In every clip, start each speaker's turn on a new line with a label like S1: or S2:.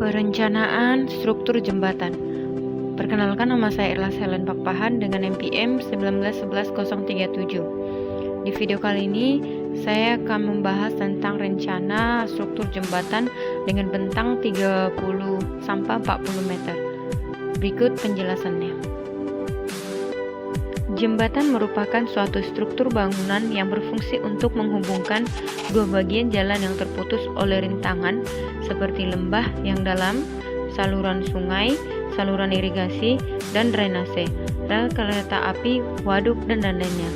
S1: Perencanaan struktur jembatan. Perkenalkan, nama saya Erla Selen Pakpahan dengan NPM 1911037. Di video kali ini saya akan membahas tentang rencana struktur jembatan dengan bentang 30 sampai 40 meter. Berikut penjelasannya. Jembatan merupakan suatu struktur bangunan yang berfungsi untuk menghubungkan dua bagian jalan yang terputus oleh rintangan seperti lembah yang dalam, saluran sungai, saluran irigasi, dan drainase, rel kereta api, waduk, dan lainnya.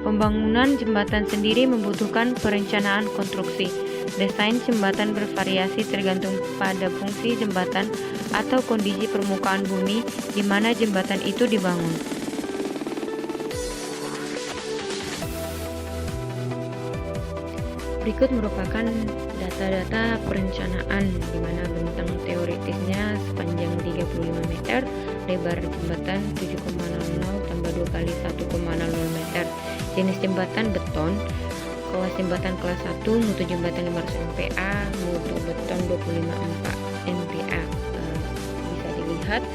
S1: Pembangunan jembatan sendiri membutuhkan perencanaan konstruksi. Desain jembatan bervariasi tergantung pada fungsi jembatan atau kondisi permukaan bumi di mana jembatan itu dibangun. Berikut merupakan data-data perencanaan di mana bentang teoritisnya sepanjang 35 meter, lebar jembatan 7,00 tambah 2 kali 1,00 meter. Jenis jembatan beton, kelas jembatan kelas 1, mutu jembatan 500 MPa, mutu beton 25 MPa. Bisa dilihat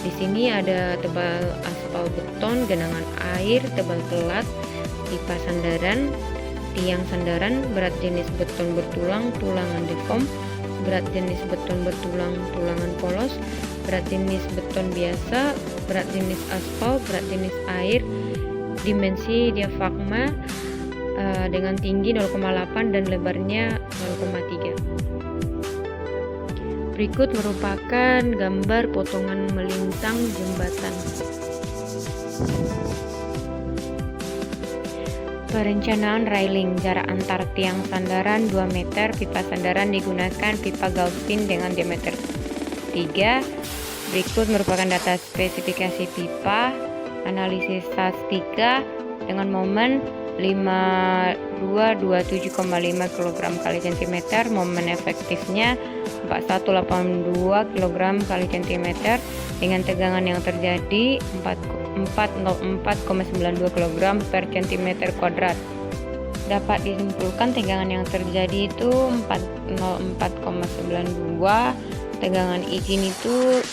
S1: di sini ada tebal aspal beton, genangan air, tebal telat, pipa sandaran, tiang sandaran, berat jenis beton bertulang, tulangan deform, berat jenis beton bertulang, tulangan polos, berat jenis beton biasa, berat jenis aspal, berat jenis air, dimensi diafragma dengan tinggi 0,8 dan lebarnya 0,3. Berikut merupakan gambar potongan melintang jembatan. Perencanaan railing, jarak antar tiang sandaran 2 meter, pipa sandaran digunakan pipa Galvin dengan diameter 3. Berikut merupakan data spesifikasi pipa, analisis statika dengan momen 5227,5 kg kali cm, momen efektifnya 4182 kg kali cm dengan tegangan yang terjadi 404,92 kg per cm kuadrat. Dapat disimpulkan tegangan yang terjadi itu 404,92, tegangan izin itu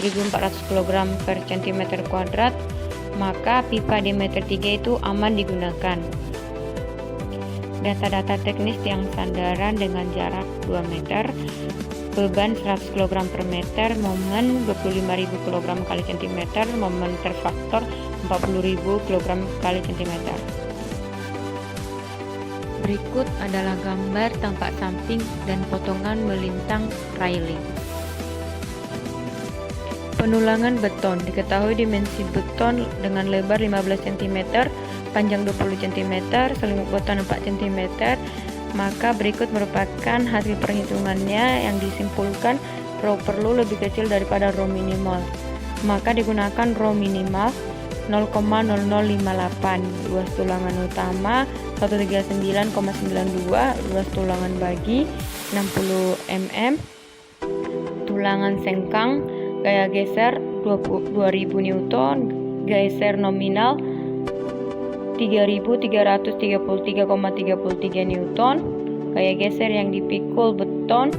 S1: 1400 kg per cm kuadrat, maka pipa diameter 3 itu aman digunakan. Data-data teknis tiang sandaran dengan jarak 2 meter, beban 100 kg per meter, momen 25.000 kg kali cm, momen terfaktor 40.000 kg kali cm. Berikut adalah gambar tampak samping dan potongan melintang railing. Penulangan beton. Diketahui dimensi beton dengan lebar 15 cm, panjang 20 cm, selimut beton 4 cm, maka berikut merupakan hasil perhitungannya yang disimpulkan. Rho perlu lebih kecil daripada rho minimal, maka digunakan rho minimal 0,0058. Luas tulangan utama 139,92, luas tulangan bagi 60 mm, tulangan sengkang, gaya geser 2000 Newton, geser nominal 3333,33 Newton, gaya geser yang dipikul beton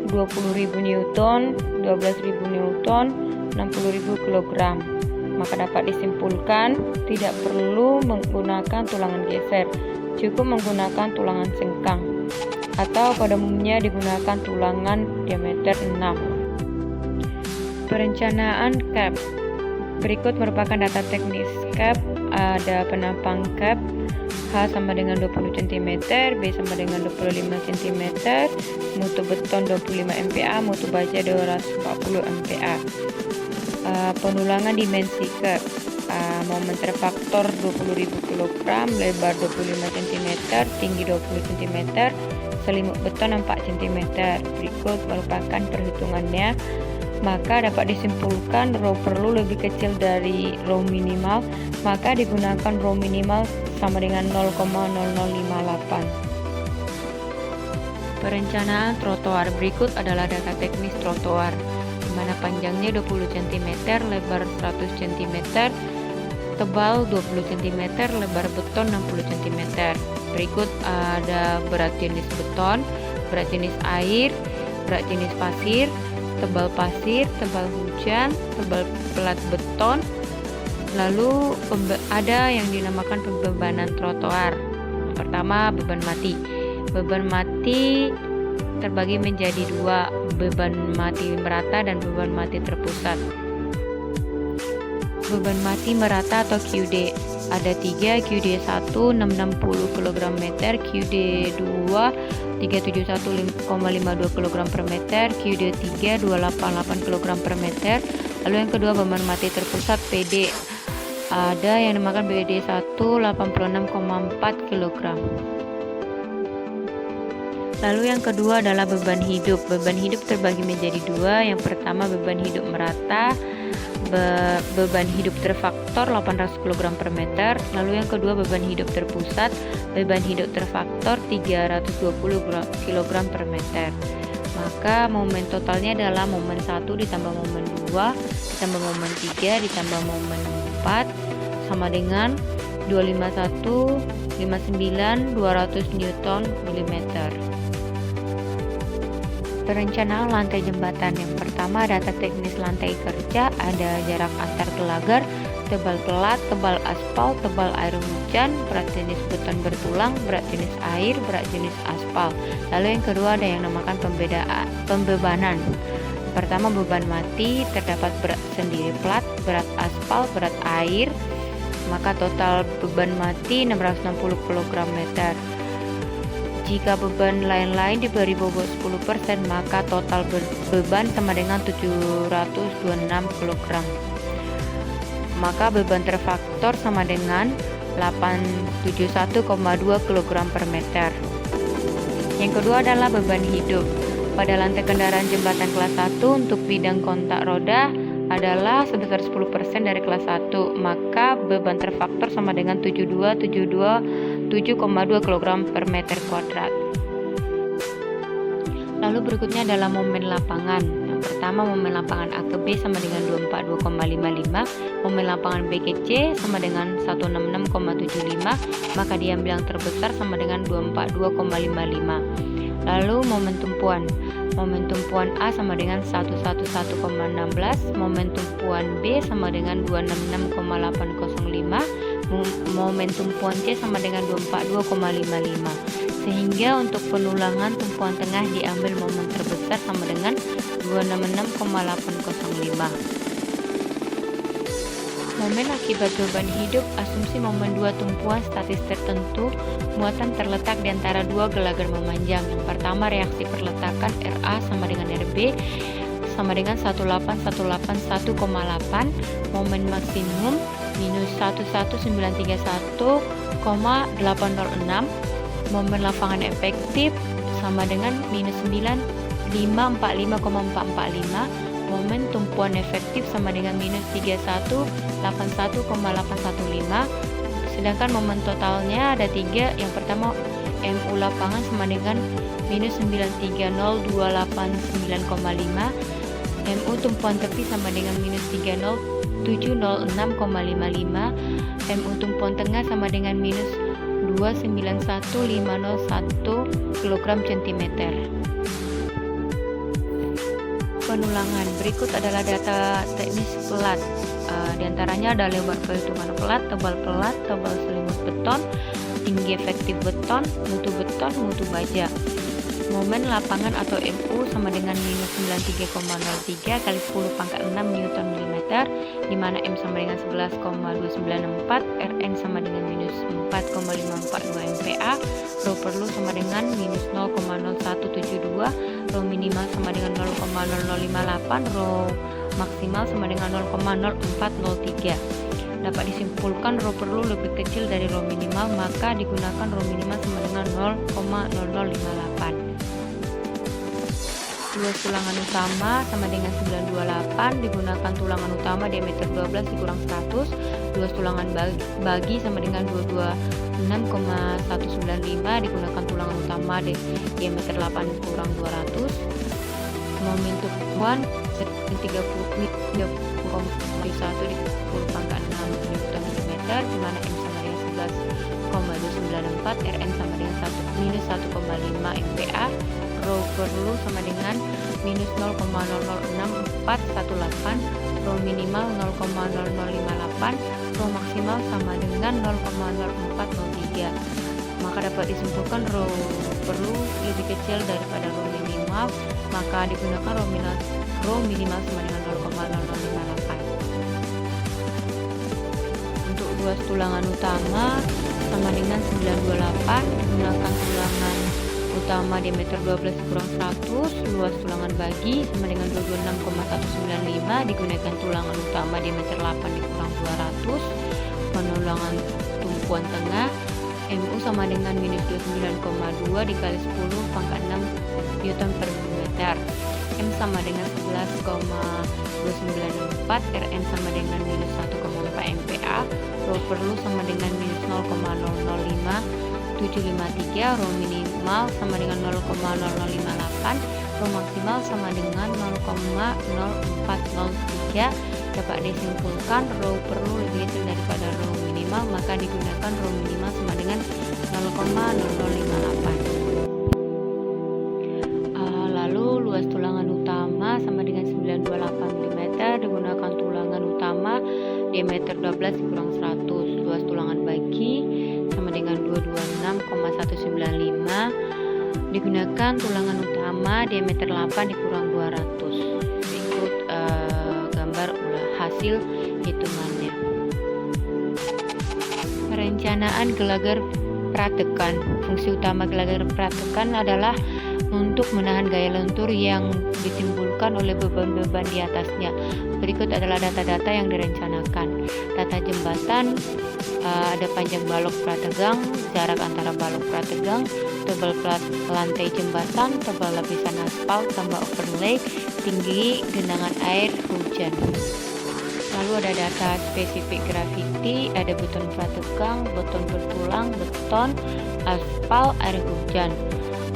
S1: 20.000 Newton, 12.000 Newton, 60.000 kg. Maka dapat disimpulkan tidak perlu menggunakan tulangan geser, cukup menggunakan tulangan sengkang atau pada umumnya digunakan tulangan diameter 6. Perencanaan cap. Berikut merupakan data teknis cap. Ada penampang cap, H sama dengan 20 cm, B sama dengan 25 cm, mutu beton 25 MPa, mutu baja 240 MPa. Penulangan dimensi cap, momen terfaktor 20.000 kg, lebar 25 cm, tinggi 20 cm, selimut beton 4 cm. Berikut merupakan perhitungannya. Maka dapat disimpulkan rho perlu lebih kecil dari rho minimal, maka digunakan rho minimal sama dengan 0,0058. Perencanaan trotoar. Berikut adalah data teknis trotoar, di mana panjangnya 20 cm, lebar 100 cm, tebal 20 cm, lebar beton 60 cm. Berikut ada berat jenis beton, berat jenis air, berat jenis pasir, tebal hujan, tebal pelat beton. Lalu ada yang dinamakan pembebanan trotoar. Pertama, beban mati. Beban mati terbagi menjadi dua, beban mati merata dan beban mati terpusat. Beban mati merata atau QD ada 3, QD 1 660 kg meter, QD 2 371,52 kg per meter, QD 3 288 kg per meter. Lalu yang kedua beban mati terpusat PD ada yang dinamakan BD 1 86,4 kg. Lalu yang kedua adalah beban hidup. Beban hidup terbagi menjadi dua. Yang pertama beban hidup merata, beban hidup terfaktor 800 kg per meter. Lalu yang kedua beban hidup terpusat, beban hidup terfaktor 320 kg per meter. Maka momen totalnya adalah momen 1 ditambah momen 2 ditambah momen 3 ditambah momen 4 sama dengan 251 59 200 Newton mm. Perencanaan lantai jembatan. Yang pertama data teknis lantai kerja, ada jarak antar gelagar, tebal pelat, tebal aspal, tebal air hujan, berat jenis beton bertulang, berat jenis air, berat jenis aspal. Lalu yang kedua ada yang namakan pembebanan. Pertama beban mati, terdapat berat sendiri plat, berat aspal, berat air, maka total beban mati 660 kg meter. Jika beban lain-lain diberi bobot 10%, maka total beban sama dengan 726 kg. Maka beban terfaktor sama dengan 871,2 kg per meter. Yang kedua adalah beban hidup. Pada lantai kendaraan jembatan kelas 1 untuk bidang kontak roda adalah sebesar 10% dari kelas 1, maka beban terfaktor sama dengan 7,2 kg per meter kuadrat. Lalu berikutnya adalah momen lapangan. Yang pertama momen lapangan A ke B sama dengan 242,55, momen lapangan B ke C sama dengan 166,75, maka diambil yang terbesar sama dengan 242,55. Lalu momen tumpuan. Momen tumpuan A sama dengan 111,16, momen tumpuan B sama dengan 266,805, momen tumpuan C sama dengan 242,55. Sehingga untuk penulangan tumpuan tengah diambil momen terbesar sama dengan 266,805. Momen akibat beban hidup, asumsi momen dua tumpuan statis tertentu, muatan terletak di antara dua gelagar memanjang. Yang pertama reaksi perletakan RA sama dengan RB sama dengan 18181,8, momen maksimum minus 11931,806, momen lapangan efektif sama dengan minus 9545,445, momen tumpuan efektif sama dengan minus 3181,815. Sedangkan momen totalnya ada 3. Yang pertama MU lapangan sama dengan minus 930289,5, MU tumpuan tepi sama dengan minus 30706,55, MU tumpuan tengah sama dengan minus 291501 kg cm. Penulangan berikut adalah data teknis pelat. Di antaranya ada lebar perhitungan pelat, tebal selimut beton, tinggi efektif beton, mutu baja. Momen lapangan atau MU sama dengan minus 93,03 kali 10 pangkat 6 Newton mm, di mana M sama dengan 11,294, Rn sama dengan minus 4,542 MPa, Rho perlu sama dengan minus 0,0172, Rho minimal sama dengan 0,0058, Rho maksimal sama dengan 0,0403. Dapat disimpulkan Rho perlu lebih kecil dari Rho minimal, maka digunakan Rho minimal sama dengan 0,0058. Luas tulangan utama sama dengan 928, digunakan tulangan utama diameter 12 dikurang 100, luas tulangan bagi sama dengan 226,195, digunakan tulangan utama diameter 8 kurang 200, momen tumpuan 30,1 di 10 pangkat 6 Newton mm, di mana M sama dengan 11,294, Rn sama dengan minus 1,5 MPa, rho perlu sama dengan minus 0,006418, rho minimal 0,0058, rho maksimal sama dengan 0,0403. Maka dapat disimpulkan rho perlu lebih kecil daripada rho minimal, maka digunakan rho minimal sama dengan 0,0058. Untuk luas tulangan utama sama dengan 928, digunakan tulangan utama diameter 12 kurang 100, luas tulangan bagi sama dengan 226,195, digunakan tulangan utama diameter 8 dikurang 200, penulangan tumpuan tengah MU sama dengan minus 29,2 dikali 10 pangkat 6 Newton per meter, M sama dengan 11,294, Rn sama dengan minus 1,4 MPa, rho perlu sama dengan minus 0,005753, rho minimal sama dengan 0,0058, rho maksimal sama dengan 0,0403. Dapat disimpulkan rho perlu lebih kecil daripada rho minimal, maka digunakan rho minimal sama dengan 0,0058. Lalu luas tulangan utama sama dengan 928 mm, digunakan tulangan utama diameter 12 kurang 100, luas tulangan bagi sama dengan 226,195, digunakan tulangan utama diameter 8 dikurang 200. Berikut gambar hasil hitungannya. Perencanaan gelagar pratekan. Fungsi utama gelagar pratekan adalah untuk menahan gaya lentur yang ditimbulkan oleh beban-beban di atasnya. Berikut adalah data-data yang direncanakan. Data jembatan, ada panjang balok prategang, jarak antara balok prategang, tebal plat lantai jembatan, tebal lapisan aspal tambah overlay, tinggi genangan air hujan. Lalu ada data spesifik grafiti, ada beton prategang, beton bertulang, beton, aspal, air hujan.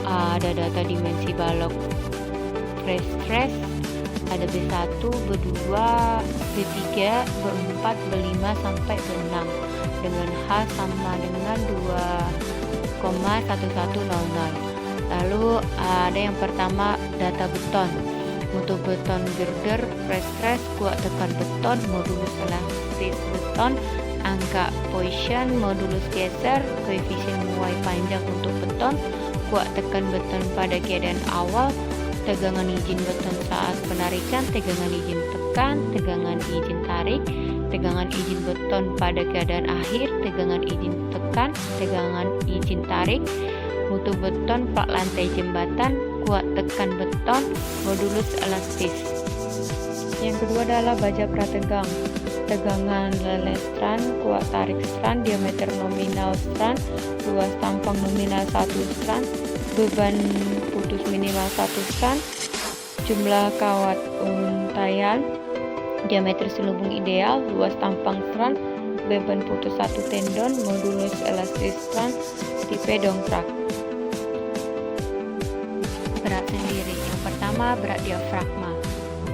S1: Ada data dimensi balok pre-stress, ada B1, B2, B3, B4, B5 sampai B6 dengan H sama dengan 2,1100. Lalu ada yang pertama data beton, mutu beton girder, pre-stress, kuat tekan beton, modulus elastis beton, angka Poisson, modulus geser, koefisien muai panjang untuk beton, kuat tekan beton pada keadaan awal, tegangan izin beton saat penarikan, tegangan izin tekan, tegangan izin tarik, tegangan izin beton pada keadaan akhir, tegangan izin tekan, tegangan izin tarik, mutu beton plat lantai jembatan, kuat tekan beton, modulus elastis. Yang kedua adalah baja prategang, tegangan lele strand, kuat tarik strand, diameter nominal strand, luas tampang nominal 1 strand, beban putus minimal 1 strand, jumlah kawat untaian, diameter selubung ideal, luas tampang strand, beban putus 1 tendon, modulus elastis strand, tipe dongkrak. Berat sendiri. Yang pertama berat diafragma.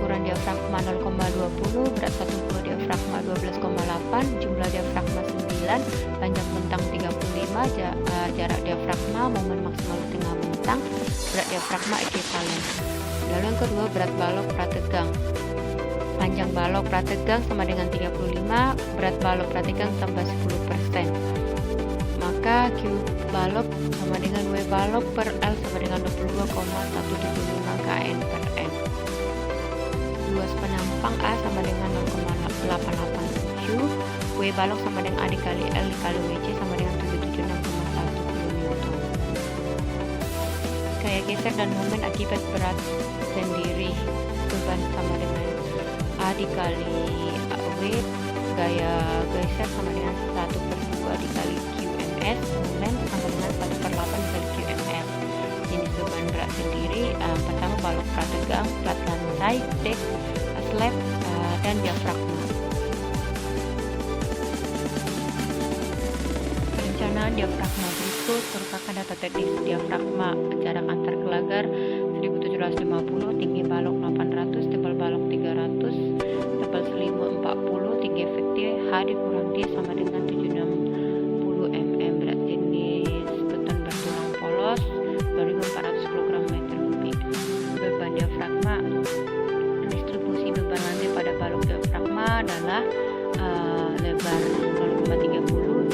S1: Ukuran diafragma 0,20, berat satu buah diafragma 12,8, jumlah diafragma 9, panjang bentang 35, jarak diafragma, momen maksimal tengah bentang, berat diafragma ekivalen. Lalu yang kedua berat balok prategang. Panjang balok prategang sama dengan 35, berat balok prategang tambah 10%. Maka Q balok sama dengan W balok per L sama dengan 22,175 kN per M. Luas penampang A sama dengan 0,887, W balok sama dengan A dikali L dikali WC sama dengan 776,1 kN. Gaya geser dan momen akibat berat sendiri. Beban sama dengan A dikali W, gaya geser sama dengan 1/2 dikali QMS, momen sama dengan 1/8 dikali QMS. Jenis beban berat sendiri, pertama balok prategang, plat lantai, deck, slab, dan diafragma. Perencanaan diafragma berikut merupakan data teknis diafragma. Jarak antar gelagar 1750, tinggi balok 800, tebal balok 300, tebal selimut 40, tinggi efektif H dikurang D sama dengan 760 mm. Berat jenis beton bertulang polos 2400 kg meter lebar 0,30, tinggi 0,80,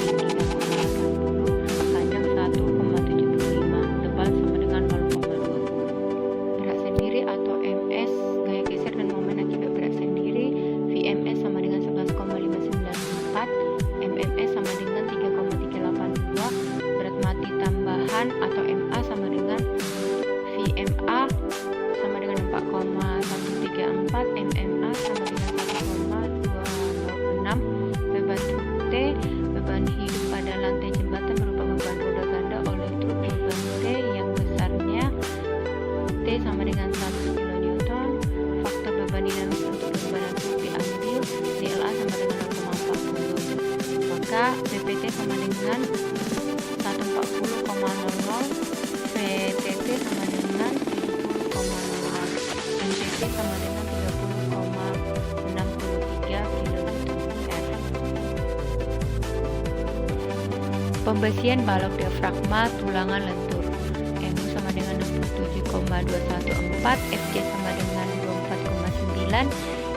S1: panjang 1,75, tebal sama dengan 0,20. Berat sendiri atau MS, gaya geser dan momen akibat berat sendiri. VMS sama dengan 11,594, MMS sama dengan 3,382, berat mati tambahan atau MA sama dengan VMA sama dengan 4,134, MMA sama dengan 1,206, beban truk T, beban hidup pada lantai jembatan berupa beban roda ganda oleh truk beban T yang besarnya T sama dengan 100 kN, faktor beban dinamis untuk bebanan truk diambil, DLA sama dengan 0,40, maka BPT sama dengan 140,00, VTT sama dengan 70,00, NTT sama dengan 30,63 kN. Pembesian balok diafragma tulangan lentur. MU sama dengan 67,214, FJ sama dengan 24,9,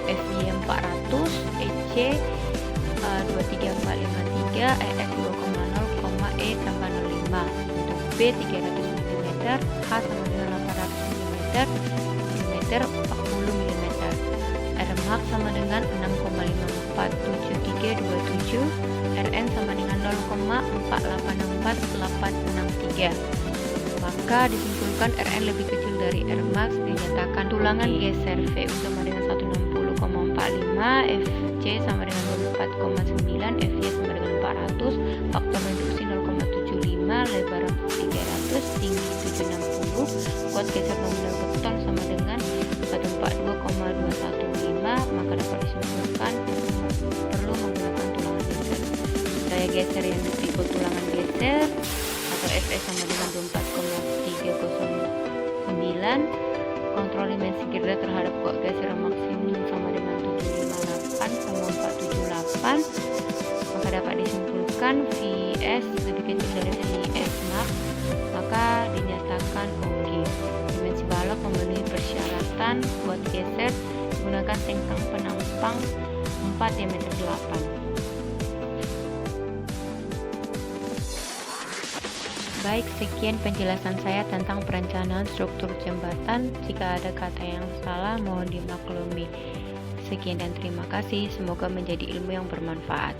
S1: FY 400, EC 23453, ES 2,0, E tambah 05. Untuk B 300 mm, H sama dengan 800 mm, mm 40 mm. Rmax sama dengan 6,54727, Rn sama dengan 0,4844863. Maka disimpulkan Rn lebih kecil dari Rmax, dinyatakan tulangan geser. VU sama dengan 160,45, Fc sama dengan 24,9, Fy sama dengan 400, faktor reduksi 0,75, lebar 300, tinggi 760, kuat geser nominal beton sama dengan 142,215, maka dapat disimpulkan perlu menggunakan tulangan geser. Gaya geser yang disebut tulangan geser atau Fs sama dengan 24,309, kontrol dimensi girder terhadap kuat geser maksimum sama dengan 758,478, maka dapat disimpulkan Vs lebih kecil dari Vs max, maka dinyatakan OG. Dimensi balok memenuhi persyaratan buat geser, menggunakan sengkang penampang 4 diameter 8. Baik, sekian penjelasan saya tentang perencanaan struktur jembatan. Jika ada kata yang salah, mohon dimaklumi. Sekian dan terima kasih. Semoga menjadi ilmu yang bermanfaat.